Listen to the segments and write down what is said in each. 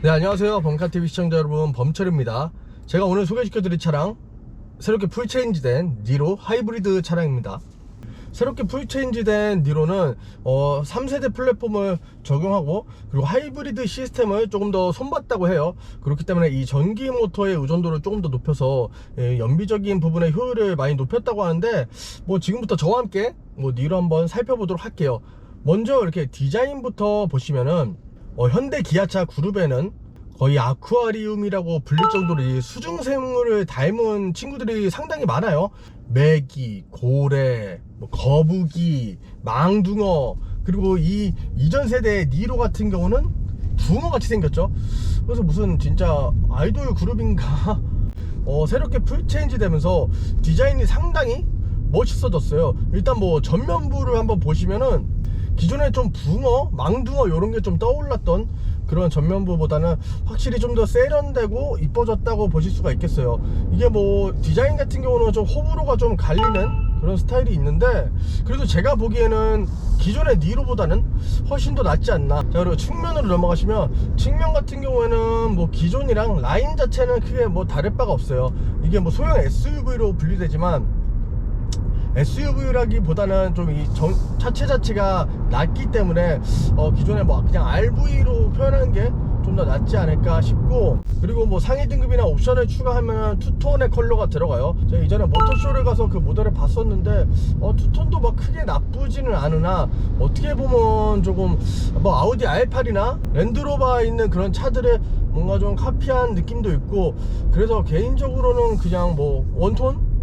네, 안녕하세요. 범카TV 시청자 여러분, 범철입니다. 제가 오늘 소개시켜드릴 차량, 새롭게 풀체인지된 니로 하이브리드 차량입니다. 새롭게 풀체인지된 니로는 3세대 플랫폼을 적용하고, 그리고 하이브리드 시스템을 조금 더 손봤다고 해요. 그렇기 때문에 이 전기 모터의 의존도를 조금 더 높여서 연비적인 부분의 효율을 많이 높였다고 하는데, 지금부터 저와 함께 니로 한번 살펴보도록 할게요. 먼저 이렇게 디자인부터 보시면은 현대 기아차 그룹에는 거의 아쿠아리움이라고 불릴 정도로 이 수중생물을 닮은 친구들이 상당히 많아요. 메기, 고래, 거북이, 망둥어, 그리고 이 이전 세대의 니로 같은 경우는 붕어같이 생겼죠. 그래서 무슨 진짜 아이돌 그룹인가 새롭게 풀체인지 되면서 디자인이 상당히 멋있어졌어요. 일단 전면부를 한번 보시면은 기존에 좀 붕어, 망둥어 이런 게 좀 떠올랐던 그런 전면부보다는 확실히 좀 더 세련되고 이뻐졌다고 보실 수가 있겠어요. 이게 디자인 같은 경우는 좀 호불호가 좀 갈리는 그런 스타일이 있는데, 그래도 제가 보기에는 기존의 니로보다는 훨씬 더 낫지 않나. 자, 그리고 측면으로 넘어가시면, 측면 같은 경우에는 기존이랑 라인 자체는 크게 다를 바가 없어요. 이게 소형 SUV로 분류되지만 SUV라기보다는 좀 이 차체 자체가 낮기 때문에 기존에 그냥 RV로 표현하는 게 좀 더 낫지 않을까 싶고, 그리고 상위 등급이나 옵션을 추가하면 투톤의 컬러가 들어가요. 제가 이전에 모터쇼를 가서 그 모델을 봤었는데 투톤도 크게 나쁘지는 않으나, 어떻게 보면 조금 아우디 R8이나 랜드로버에 있는 그런 차들의 뭔가 좀 카피한 느낌도 있고, 그래서 개인적으로는 그냥 원톤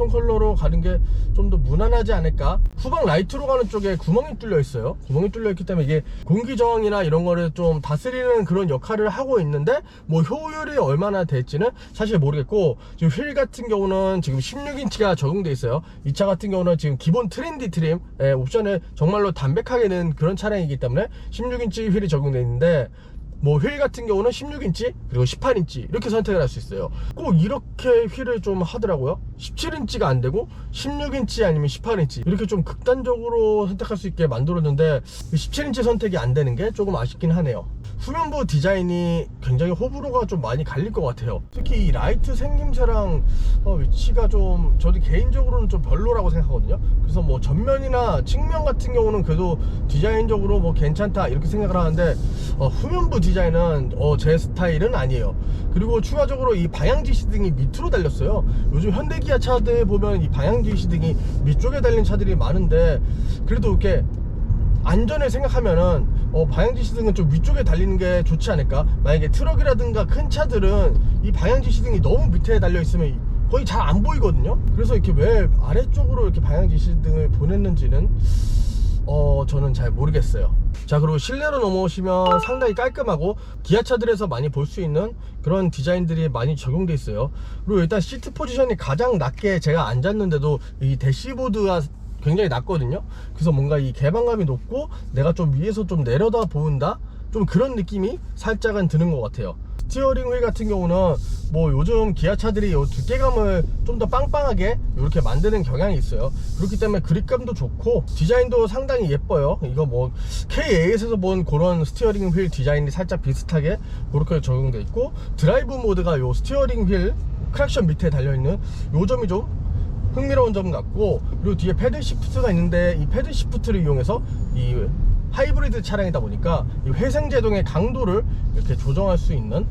컬러로 가는 게 좀 더 무난하지 않을까. 후방 라이트로 가는 쪽에 구멍이 뚫려 있어요. 구멍이 뚫려 있기 때문에 이게 공기 저항이나 이런 거를 좀 다스리는 그런 역할을 하고 있는데, 효율이 얼마나 될지는 사실 모르겠고, 지금 휠 같은 경우는 지금 16인치가 적용돼 있어요. 이 차 같은 경우는 지금 기본 트렌디 트림 옵션을 정말로 담백하게 낸 그런 차량이기 때문에 16인치 휠이 적용돼 있는데, 휠 같은 경우는 16인치 그리고 18인치 이렇게 선택을 할 수 있어요. 꼭 이렇게 휠을 좀 하더라고요. 17인치가 안 되고 16인치 아니면 18인치 이렇게 좀 극단적으로 선택할 수 있게 만들었는데, 17인치 선택이 안 되는 게 조금 아쉽긴 하네요. 후면부 디자인이 굉장히 호불호가 좀 많이 갈릴 것 같아요. 특히 이 라이트 생김새랑 위치가 좀 저도 개인적으로는 좀 별로라고 생각하거든요. 그래서 전면이나 측면 같은 경우는 그래도 디자인적으로 괜찮다 이렇게 생각을 하는데, 후면부 디자인은 제 스타일은 아니에요. 그리고 추가적으로 이 방향지시등이 밑으로 달렸어요. 요즘 현대기아 차들 보면 이 방향지시등이 밑쪽에 달린 차들이 많은데, 그래도 이렇게 안전을 생각하면은 방향지시등은 좀 위쪽에 달리는 게 좋지 않을까. 만약에 트럭이라든가 큰 차들은 이 방향지시등이 너무 밑에 달려 있으면 거의 잘 안 보이거든요. 그래서 이렇게 왜 아래쪽으로 이렇게 방향지시등을 보냈는지는 저는 잘 모르겠어요. 자, 그리고 실내로 넘어오시면 상당히 깔끔하고 기아차들에서 많이 볼 수 있는 그런 디자인들이 많이 적용돼 있어요. 그리고 일단 시트 포지션이 가장 낮게 제가 앉았는데도 이 대시보드가 굉장히 낮거든요. 그래서 뭔가 이 개방감이 높고 내가 좀 위에서 좀 내려다 보인다, 좀 그런 느낌이 살짝은 드는 것 같아요. 스티어링 휠 같은 경우는 요즘 기아차들이 요 두께감을 좀 더 빵빵하게 이렇게 만드는 경향이 있어요. 그렇기 때문에 그립감도 좋고 디자인도 상당히 예뻐요. 이거 K8에서 본 그런 스티어링 휠 디자인이 살짝 비슷하게 그렇게 적용돼 있고, 드라이브 모드가 요 스티어링 휠 크랙션 밑에 달려있는 요 점이 좀 흥미로운 점 같고, 그리고 뒤에 패들 시프트가 있는데, 이 패들 시프트를 이용해서 이 하이브리드 차량이다 보니까 이 회생제동의 강도를 이렇게 조정할 수 있는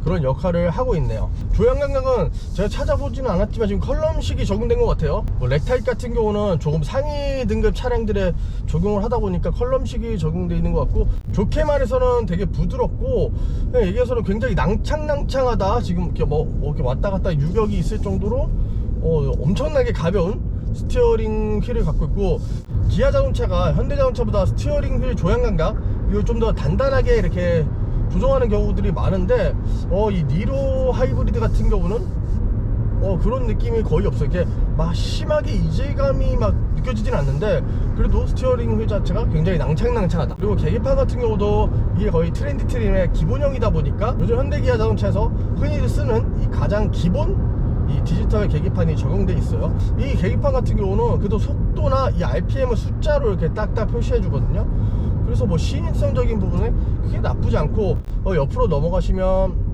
그런 역할을 하고 있네요. 조향 감각은 제가 찾아보지는 않았지만 지금 컬럼식이 적용된 것 같아요. 렉타입 같은 경우는 조금 상위 등급 차량들에 적용을 하다 보니까 컬럼식이 적용되어 있는 것 같고, 좋게 말해서는 되게 부드럽고, 그냥 얘기해서는 굉장히 낭창낭창하다. 지금 이렇게 왔다 갔다 유격이 있을 정도로 엄청나게 가벼운 스티어링 휠을 갖고 있고, 기아 자동차가 현대 자동차보다 스티어링 휠 조향 감각 이걸 좀 더 단단하게 이렇게 조정하는 경우들이 많은데, 이 니로 하이브리드 같은 경우는 그런 느낌이 거의 없어요. 이렇게 심하게 이질감이 느껴지진 않는데, 그래도 스티어링 휠 자체가 굉장히 낭창낭창하다. 그리고 계기판 같은 경우도 이게 거의 트렌디 트림의 기본형이다 보니까 요즘 현대 기아 자동차에서 흔히 쓰는 이 가장 기본 이 디지털 계기판이 적용돼 있어요. 이 계기판 같은 경우는 그래도 속도나 이 RPM을 숫자로 이렇게 딱딱 표시해 주거든요. 그래서 뭐 시인성적인 부분에 그게 나쁘지 않고, 옆으로 넘어가시면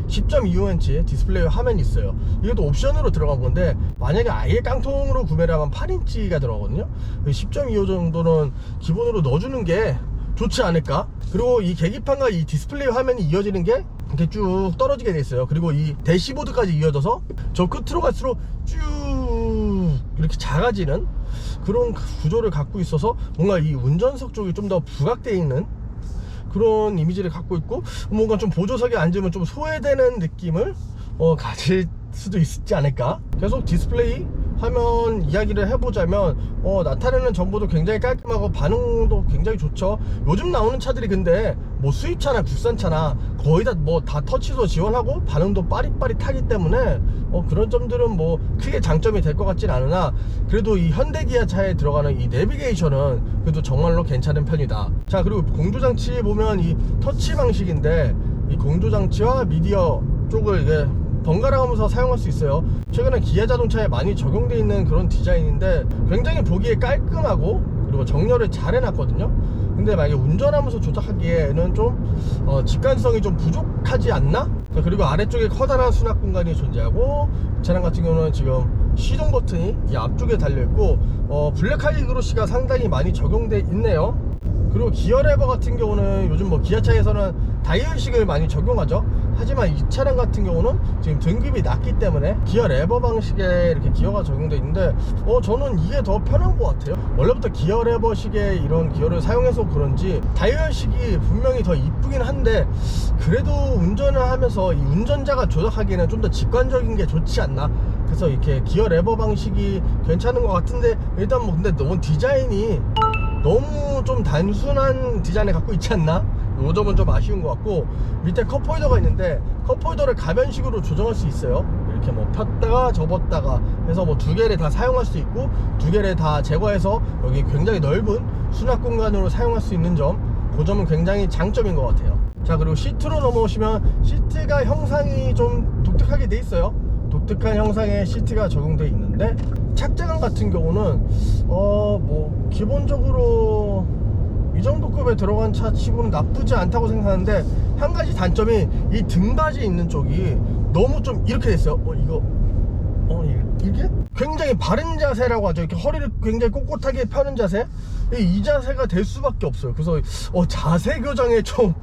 10.25인치 디스플레이 화면이 있어요. 이것도 옵션으로 들어간 건데, 만약에 아예 깡통으로 구매를 하면 8인치가 들어가거든요. 10.25 정도는 기본으로 넣어주는 게 좋지 않을까. 그리고 이 계기판과 이 디스플레이 화면이 이어지는 게 이렇게 쭉 떨어지게 돼 있어요. 그리고 이 대시보드까지 이어져서 저 끝으로 갈수록 쭉 이렇게 작아지는 그런 구조를 갖고 있어서, 뭔가 이 운전석 쪽이 좀 더 부각되어 있는 그런 이미지를 갖고 있고, 뭔가 좀 보조석에 앉으면 좀 소외되는 느낌을 가질 수도 있지 않을까. 계속 디스플레이 화면 이야기를 해보자면, 나타내는 정보도 굉장히 깔끔하고 반응도 굉장히 좋죠. 요즘 나오는 차들이 근데 뭐 수입차나 국산차나 거의 다 뭐 다 터치도 지원하고 반응도 빠릿빠릿하기 때문에 그런 점들은 뭐 크게 장점이 될 것 같진 않으나, 그래도 이 현대기아 차에 들어가는 이 내비게이션은 그래도 정말로 괜찮은 편이다. 자, 그리고 공조장치 보면 이 터치 방식인데, 이 공조장치와 미디어 쪽을 이게 번갈아 가면서 사용할 수 있어요. 최근에 기아 자동차에 많이 적용되어 있는 그런 디자인인데, 굉장히 보기에 깔끔하고 그리고 정렬을 잘 해놨거든요. 근데 만약에 운전하면서 조작하기에는 좀 직관성이 좀 부족하지 않나? 그리고 아래쪽에 커다란 수납 공간이 존재하고, 차량 같은 경우는 지금 시동 버튼이 이 앞쪽에 달려있고, 블랙 칼리그로시가 상당히 많이 적용되어 있네요. 그리고 기어 레버 같은 경우는 요즘 뭐 기아차에서는 다이얼식을 많이 적용하죠. 하지만 이 차량 같은 경우는 지금 등급이 낮기 때문에 기어 레버 방식에 이렇게 기어가 적용되어 있는데, 저는 이게 더 편한 것 같아요. 원래부터 기어 레버식의 이런 기어를 사용해서 그런지 다이얼식이 분명히 더 이쁘긴 한데, 그래도 운전을 하면서 이 운전자가 조작하기에는 좀 더 직관적인 게 좋지 않나. 그래서 이렇게 기어 레버 방식이 괜찮은 것 같은데, 일단 뭐 근데 너무 디자인이 너무 좀 단순한 디자인을 갖고 있지 않나? 이 점은 좀 아쉬운 것 같고, 밑에 컵홀더가 있는데 컵홀더를 가변식으로 조정할 수 있어요. 이렇게 뭐 폈다가 접었다가 해서 뭐 두 개를 다 사용할 수 있고, 두 개를 다 제거해서 여기 굉장히 넓은 수납 공간으로 사용할 수 있는 점, 그 점은 굉장히 장점인 것 같아요. 자, 그리고 시트로 넘어오시면 시트가 형상이 좀 독특하게 돼 있어요. 독특한 형상의 시트가 적용되어 있는데, 착장감 같은 경우는 뭐 기본적으로 이 정도 급에 들어간 차 치고는 나쁘지 않다고 생각하는데, 한 가지 단점이 이 등받이 있는 쪽이 너무 좀 이렇게 됐어요. 이게 굉장히 바른 자세라고 하죠. 이렇게 허리를 굉장히 꼿꼿하게 펴는 자세, 이 자세가 될 수밖에 없어요. 그래서 자세 교정에 좀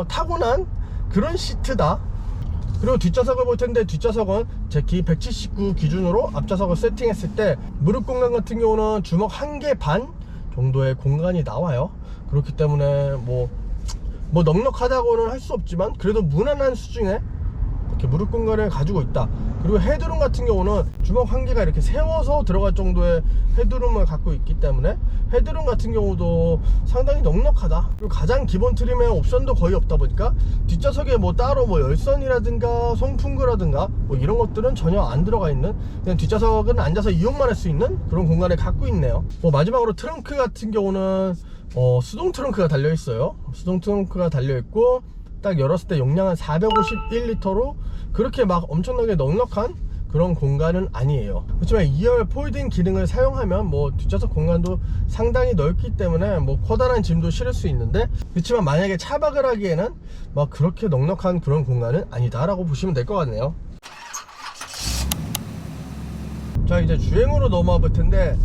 타고난 그런 시트다. 그리고 뒷좌석을 볼 텐데, 뒷좌석은 제 키 179 기준으로 앞좌석을 세팅했을 때 무릎 공간 같은 경우는 주먹 1개 반 정도의 공간이 나와요. 그렇기 때문에 뭐 넉넉하다고는 할 수 없지만 그래도 무난한 수준의 이렇게 무릎 공간을 가지고 있다. 그리고 헤드룸 같은 경우는 주먹 1개가 이렇게 세워서 들어갈 정도의 헤드룸을 갖고 있기 때문에 헤드룸 같은 경우도 상당히 넉넉하다. 그리고 가장 기본 트림에 옵션도 거의 없다 보니까 뒷좌석에 뭐 따로 뭐 열선이라든가 송풍구라든가 뭐 이런 것들은 전혀 안 들어가 있는, 그냥 뒷좌석은 앉아서 이용만 할 수 있는 그런 공간을 갖고 있네요. 마지막으로 트렁크 같은 경우는 수동 트렁크가 달려 있어요. 수동 트렁크가 달려 있고, 딱 열었을 때 용량은 451리터로 그렇게 막 엄청나게 넉넉한 그런 공간은 아니에요. 그렇지만 2열 폴딩 기능을 사용하면 뭐 뒷좌석 공간도 상당히 넓기 때문에 뭐 커다란 짐도 실을 수 있는데, 그렇지만 만약에 차박을 하기에는 막 그렇게 넉넉한 그런 공간은 아니다 라고 보시면 될 것 같네요. 자, 이제 주행으로 넘어가 볼 텐데,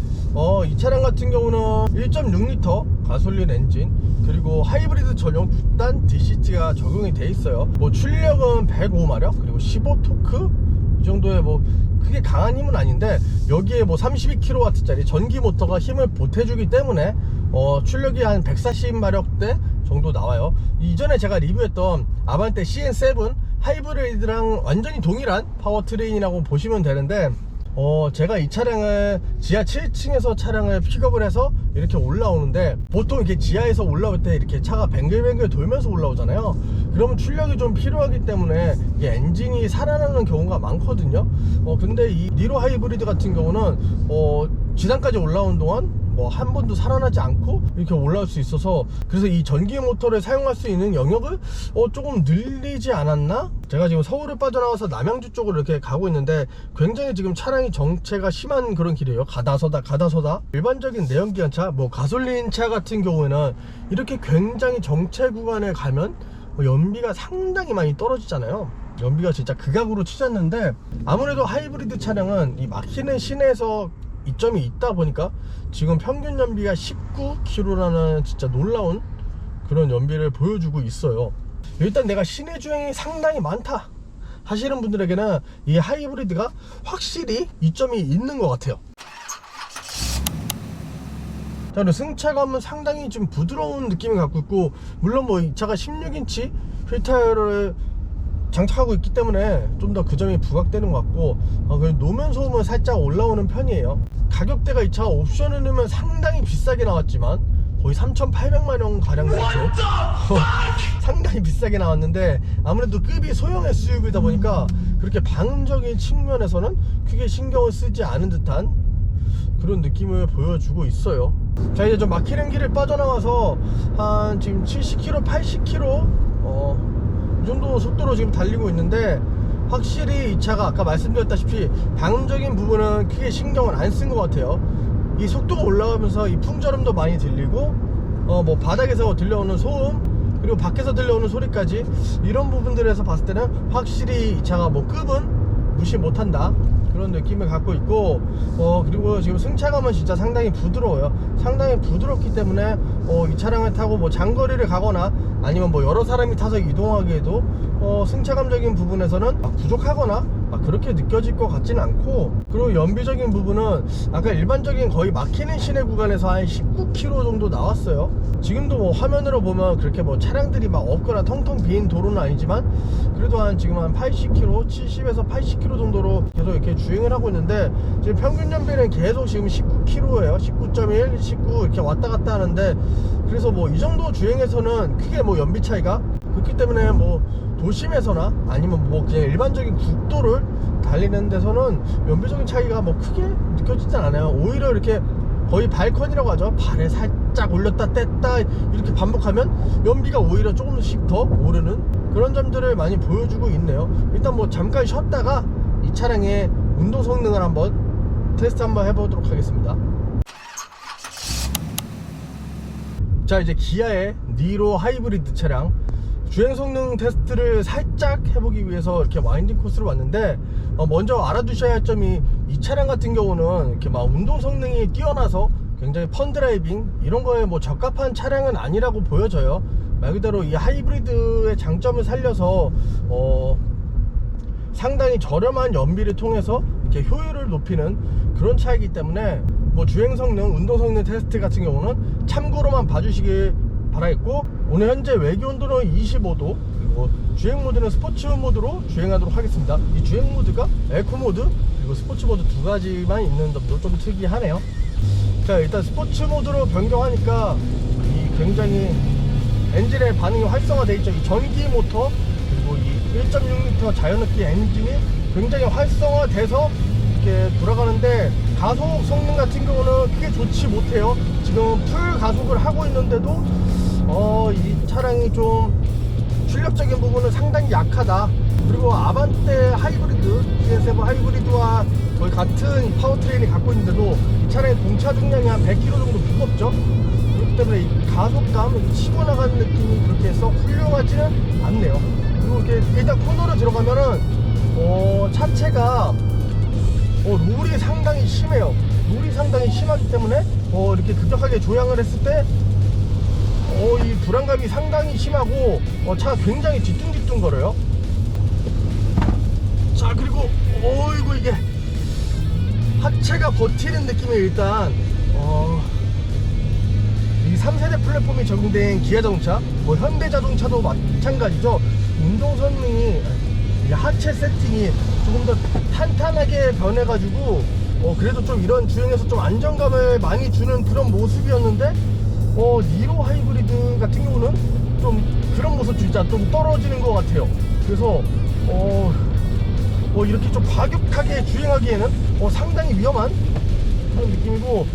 이 차량 같은 경우는 1.6리터 가솔린 엔진, 그리고 하이브리드 전용 6단 DCT가 적용이 돼 있어요. 뭐 출력은 105마력 그리고 15토크 이 정도의 뭐 크게 강한 힘은 아닌데, 여기에 뭐 32kW짜리 전기 모터가 힘을 보태주기 때문에 출력이 한 140마력대 정도 나와요. 이전에 제가 리뷰했던 아반떼 CN7 하이브리드랑 완전히 동일한 파워트레인이라고 보시면 되는데, 제가 이 차량을 지하 7층에서 차량을 픽업을 해서 이렇게 올라오는데, 보통 이렇게 지하에서 올라올 때 이렇게 차가 뱅글뱅글 돌면서 올라오잖아요. 그러면 출력이 좀 필요하기 때문에 이게 엔진이 살아나는 경우가 많거든요. 근데 이 니로 하이브리드 같은 경우는 지상까지 올라오는 동안 뭐 한 번도 살아나지 않고 이렇게 올라올 수 있어서, 그래서 이 전기 모터를 사용할 수 있는 영역을 조금 늘리지 않았나? 제가 지금 서울을 빠져나와서 남양주 쪽으로 이렇게 가고 있는데 굉장히 지금 차량이 정체가 심한 그런 길이에요. 가다서다 일반적인 내연기관차, 뭐 가솔린차 같은 경우에는 이렇게 굉장히 정체 구간에 가면 연비가 상당히 많이 떨어지잖아요. 연비가 진짜 극악으로 치솟는데, 아무래도 하이브리드 차량은 이 막히는 시내에서 이점이 있다 보니까 지금 평균 연비가 19km라는 진짜 놀라운 그런 연비를 보여주고 있어요. 일단 내가 시내 주행이 상당히 많다 하시는 분들에게는 이 하이브리드가 확실히 이점이 있는 것 같아요. 자, 그리고 승차감은 상당히 좀 부드러운 느낌을 갖고 있고, 물론 뭐 이 차가 16인치 휠타이어를 장착하고 있기 때문에 좀 더 그 점이 부각되는 것 같고, 노면 소음은 살짝 올라오는 편이에요. 가격대가 이 차가 옵션을 넣으면 상당히 비싸게 나왔지만 거의 3,800만원 가량 나왔죠. 상당히 비싸게 나왔는데, 아무래도 급이 소형 SUV다 보니까 그렇게 방음적인 측면에서는 크게 신경을 쓰지 않은 듯한 그런 느낌을 보여주고 있어요. 자, 이제 좀 막히는 길을 빠져나와서 한 지금 70km, 80km 이 정도 속도로 지금 달리고 있는데, 확실히 이 차가 아까 말씀드렸다시피 방음적인 부분은 크게 신경을 안 쓴 것 같아요. 이 속도가 올라가면서 이 풍절음도 많이 들리고, 뭐 바닥에서 들려오는 소음, 그리고 밖에서 들려오는 소리까지, 이런 부분들에서 봤을 때는 확실히 이 차가 뭐 급은 무시 못한다 그런 느낌을 갖고 있고, 그리고 지금 승차감은 진짜 상당히 부드러워요. 상당히 부드럽기 때문에 이 차량을 타고 뭐 장거리를 가거나 아니면 뭐 여러 사람이 타서 이동하기에도 승차감적인 부분에서는 막 부족하거나 막 그렇게 느껴질 것 같지는 않고, 그리고 연비적인 부분은 아까 일반적인 거의 막히는 시내 구간에서 한 19km 정도 나왔어요. 지금도 뭐 화면으로 보면 그렇게 뭐 차량들이 막 없거나 텅텅 빈 도로는 아니지만, 그래도 한 지금 한 80km, 70에서 80km 정도로 계속 이렇게 주행을 하고 있는데, 지금 평균 연비는 계속 지금 19km예요. 19.1, 19 이렇게 왔다 갔다 하는데, 그래서 뭐 이 정도 주행에서는 크게 뭐 연비 차이가 그렇기 때문에 뭐 도심에서나 아니면 뭐 그냥 일반적인 국도를 달리는 데서는 연비적인 차이가 뭐 크게 느껴지진 않아요. 오히려 이렇게 거의 발컨이라고 하죠. 발을 살짝 올렸다 뗐다 이렇게 반복하면 연비가 오히려 조금씩 더 오르는 그런 점들을 많이 보여주고 있네요. 일단 뭐 잠깐 쉬었다가 이 차량의 운동 성능을 한번 테스트 한번 해보도록 하겠습니다. 자, 이제 기아의 니로 하이브리드 차량 주행 성능 테스트를 살짝 해보기 위해서 이렇게 와인딩 코스로 왔는데, 먼저 알아두셔야 할 점이, 이 차량 같은 경우는 이렇게 막 운동 성능이 뛰어나서 굉장히 펀드라이빙 이런 거에 뭐 적합한 차량은 아니라고 보여져요. 말 그대로 이 하이브리드의 장점을 살려서 상당히 저렴한 연비를 통해서 이렇게 효율을 높이는 그런 차이기 때문에 뭐 주행 성능, 운동 성능 테스트 같은 경우는 참고로만 봐주시길 바라겠고, 오늘 현재 외기 온도는 25도, 그리고 주행 모드는 스포츠 모드로 주행하도록 하겠습니다. 이 주행 모드가 에코 모드 그리고 스포츠 모드 두 가지만 있는 점도 좀 특이하네요. 자, 일단 스포츠 모드로 변경하니까 이 굉장히 엔진의 반응이 활성화되어 있죠. 이 전기 모터 그리고 이 1.6L 자연흡기 엔진이 굉장히 활성화돼서 이렇게 돌아가는데, 가속 성능 같은 경우는 크게 좋지 못해요. 지금 풀 가속을 하고 있는데도 이 차량이 좀 출력적인 부분은 상당히 약하다. 그리고 아반떼 하이브리드, GS7 하이브리드와 거의 같은 파워트레인이 갖고 있는데도 이 차량의 공차 중량이 한 100kg 정도 무겁죠. 그렇기 때문에 이 가속감, 치고 나가는 느낌이 그렇게 썩 훌륭하지는 않네요. 그리고 이렇게 일단 코너로 들어가면은 차체가 롤이 상당히 심해요. 롤이 상당히 심하기 때문에 이렇게 급격하게 조향을 했을 때 이 불안감이 상당히 심하고 차가 굉장히 뒤뚱뒤뚱 거려요. 자, 그리고 어이구, 이게 하체가 버티는 느낌이 일단 이 3세대 플랫폼이 적용된 기아자동차, 뭐 현대자동차도 마찬가지죠. 운동 성능이, 하체 세팅이 조금 더 탄탄하게 변해가지고 그래도 좀 이런 주행에서 좀 안정감을 많이 주는 그런 모습이었는데, 니로 하이브리드 같은 경우는 좀 그런 모습 진짜 좀 떨어지는 것 같아요. 그래서 이렇게 좀 과격하게 주행하기에는 상당히 위험한 그런 느낌이고,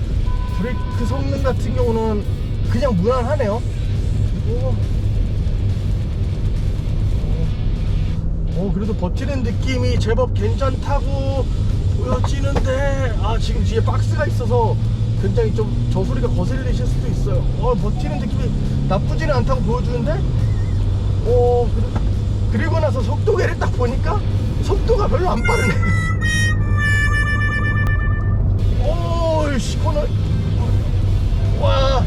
브레이크 성능 같은 경우는 그냥 무난하네요. 그리고 그래도 버티는 느낌이 제법 괜찮다고 보여지는데, 지금 뒤에 박스가 있어서 굉장히 좀 저소리가 거슬리실 수도 있어요. 버티는 느낌이 나쁘지는 않다고 보여주는데, 그리고 나서 속도계를 딱 보니까 속도가 별로 안 빠르네. 시커널. 와,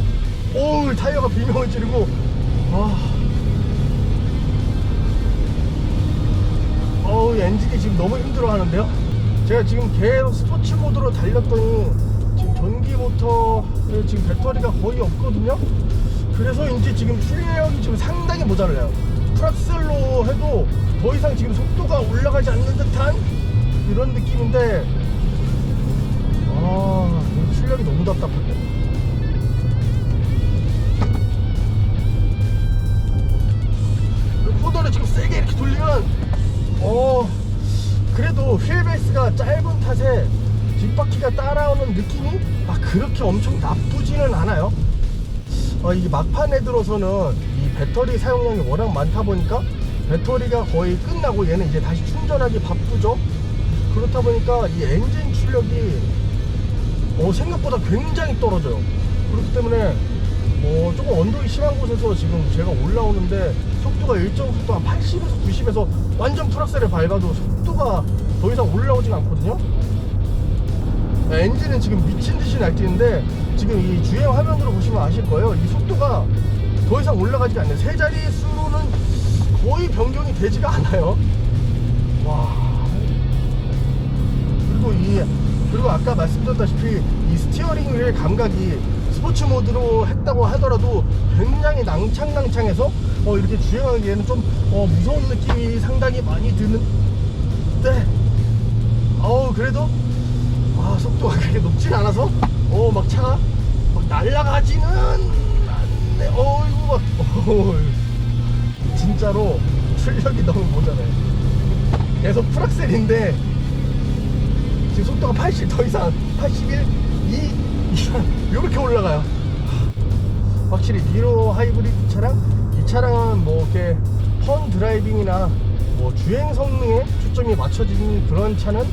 타이어가 비명을 지르고, 엔진이 지금 너무 힘들어 하는데요. 제가 지금 계속 스포츠 모드로 달렸더니 지금 전기 모터에 지금 배터리가 거의 없거든요. 그래서 이제 지금 출력이 지금 상당히 모자라요. 프락셀로 해도 더 이상 지금 속도가 올라가지 않는 듯한 이런 느낌인데, 출력이 너무 답답하네. 코더를 지금 세게 이렇게 돌리면 그래도 휠베이스가 짧은 탓에 뒷바퀴가 따라오는 느낌이 그렇게 엄청 나쁘지는 않아요. 이게 막판에 들어서는 이 배터리 사용량이 워낙 많다 보니까 배터리가 거의 끝나고 얘는 이제 다시 충전하기 바쁘죠. 그렇다 보니까 이 엔진 출력이 생각보다 굉장히 떨어져요. 그렇기 때문에 조금 언덕이 심한 곳에서 지금 제가 올라오는데 속도가 일정 속도 한 80에서 90에서 완전 풀악셀을 밟아도 속도가 더 이상 올라오지가 않거든요. 엔진은 지금 미친듯이 날뛰는데 지금 이 주행 화면으로 보시면 아실 거예요. 이 속도가 더 이상 올라가지가 않네요. 세 자리 수로는 거의 변경이 되지가 않아요. 와. 그리고 아까 말씀드렸다시피 이 스티어링 휠 감각이 스포츠 모드로 했다고 하더라도 굉장히 낭창낭창해서 이렇게 주행하기에는 좀 무서운 느낌이 상당히 많이 드는데, 그래도 속도가 그렇게 높진 않아서 막 차가 막 날아가지는 않네. 진짜로 출력이 너무 모자라요. 계속 풀악셀인데 지금 속도가 80, 더 이상 81, 2 이렇게 올라가요. 확실히 니로 하이브리드 차량, 이 차량은 이렇게 펀 드라이빙이나 주행 성능에 초점이 맞춰진 그런 차는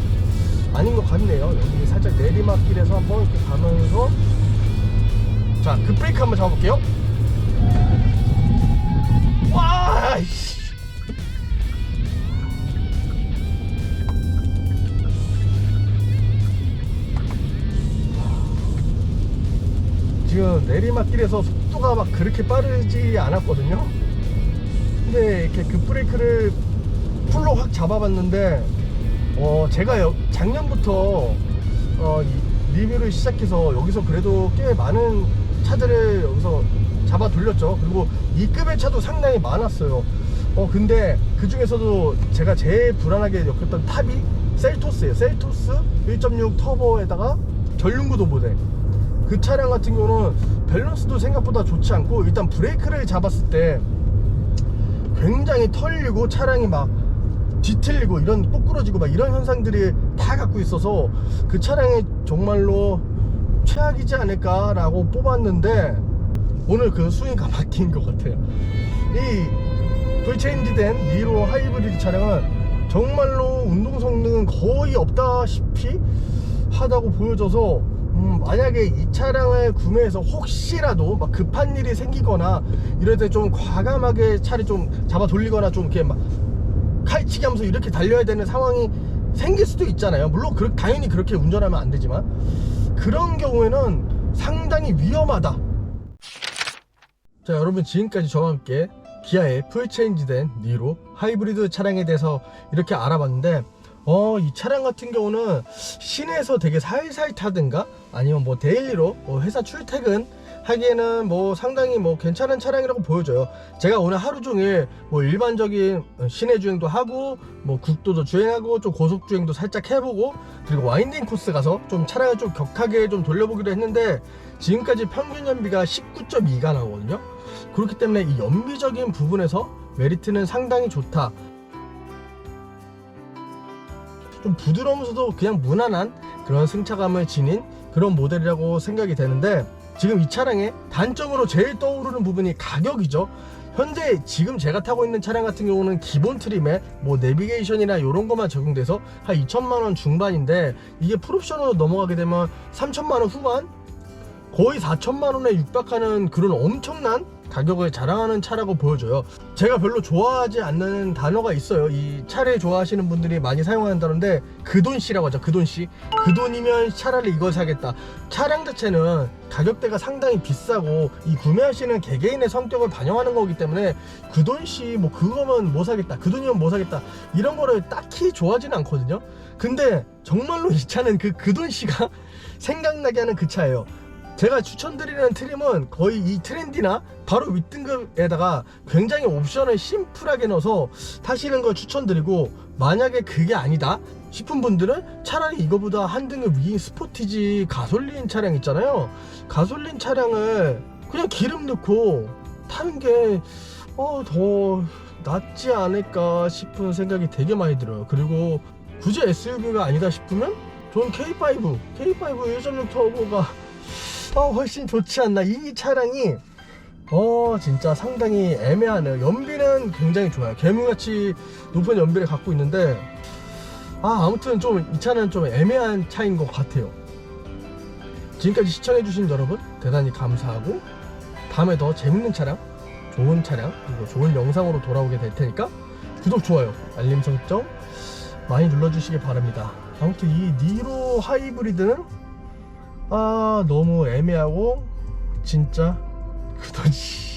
아닌 것 같네요. 여기 살짝 내리막길에서 한번 이렇게 가면서, 자, 급브레이크 한번 잡아볼게요. 와, 지금 내리막길에서 속도가 막 그렇게 빠르지 않았거든요. 근데 이렇게 급브레이크를 풀로 확 잡아봤는데, 제가 작년부터 리뷰를 시작해서 여기서 그래도 꽤 많은 차들을 여기서 잡아 돌렸죠. 그리고 2급의 차도 상당히 많았어요. 근데 그 중에서도 제가 제일 불안하게 여겼던 탑이 셀토스예요. 셀토스 1.6 터보에다가 전륜구도 모델. 그 차량 같은 경우는 밸런스도 생각보다 좋지 않고, 일단 브레이크를 잡았을 때 굉장히 털리고 차량이 막 뒤틀리고 이런 꼬꾸러지고 막 이런 현상들이 다 갖고 있어서 그 차량이 정말로 최악이지 않을까 라고 뽑았는데, 오늘 그 수위가 바뀐 것 같아요. 이 풀체인지된 니로 하이브리드 차량은 정말로 운동 성능은 거의 없다시피 하다고 보여져서, 만약에 이 차량을 구매해서 혹시라도 막 급한 일이 생기거나 이럴 때 좀 과감하게 차를 좀 잡아 돌리거나 좀 이렇게 막 칼치기 하면서 이렇게 달려야 되는 상황이 생길 수도 있잖아요. 물론 당연히 그렇게 운전하면 안 되지만, 그런 경우에는 상당히 위험하다. 자, 여러분, 지금까지 저와 함께 기아의 풀체인지된 니로 하이브리드 차량에 대해서 이렇게 알아봤는데, 이 차량 같은 경우는 시내에서 되게 살살 타든가 아니면 데일리로 회사 출퇴근 하기에는 상당히 괜찮은 차량이라고 보여져요. 제가 오늘 하루 종일 일반적인 시내 주행도 하고 국도도 주행하고 좀 고속 주행도 살짝 해보고, 그리고 와인딩 코스 가서 좀 차량을 좀 격하게 좀 돌려보기로 했는데, 지금까지 평균 연비가 19.2가 나오거든요. 그렇기 때문에 이 연비적인 부분에서 메리트는 상당히 좋다. 좀 부드러우면서도 그냥 무난한 그런 승차감을 지닌 그런 모델이라고 생각이 되는데, 지금 이 차량의 단점으로 제일 떠오르는 부분이 가격이죠. 현재 지금 제가 타고 있는 차량 같은 경우는 기본 트림에 뭐 내비게이션이나 이런 것만 적용돼서 한 2천만원 중반인데, 이게 풀옵션으로 넘어가게 되면 3천만원 후반, 거의 4천만원에 육박하는 그런 엄청난 가격을 자랑하는 차라고 보여져요. 제가 별로 좋아하지 않는 단어가 있어요. 이 차를 좋아하시는 분들이 많이 사용하는 단어인데, 그돈씨라고 하죠. 그돈씨. 그 돈이면 차라리 이걸 사겠다. 차량 자체는 가격대가 상당히 비싸고 이 구매하시는 개개인의 성격을 반영하는 거기 때문에 그돈씨 뭐 그거면 뭐 사겠다, 그 돈이면 뭐 사겠다, 이런 거를 딱히 좋아하지는 않거든요. 근데 정말로 이 차는 그 돈씨가 생각나게 하는 그 차예요. 제가 추천드리는 트림은 거의 이 트렌디나 바로 윗등급에다가 굉장히 옵션을 심플하게 넣어서 타시는 걸 추천드리고, 만약에 그게 아니다 싶은 분들은 차라리 이거보다 한 등급 위인 스포티지 가솔린 차량 있잖아요. 가솔린 차량을 그냥 기름 넣고 타는 게 더 낫지 않을까 싶은 생각이 되게 많이 들어요. 그리고 굳이 SUV가 아니다 싶으면 전 K5 1.6 터보가 훨씬 좋지 않나. 이 차량이 진짜 상당히 애매하네요. 연비는 굉장히 좋아요. 개물같이 높은 연비를 갖고 있는데, 아무튼 좀 이 차는 좀 애매한 차인 것 같아요. 지금까지 시청해주신 여러분 대단히 감사하고, 다음에 더 재밌는 차량, 좋은 차량, 그리고 좋은 영상으로 돌아오게 될 테니까 구독, 좋아요, 알림 설정 많이 눌러주시기 바랍니다. 아무튼 이 니로 하이브리드는 너무 애매하고 진짜 그더지.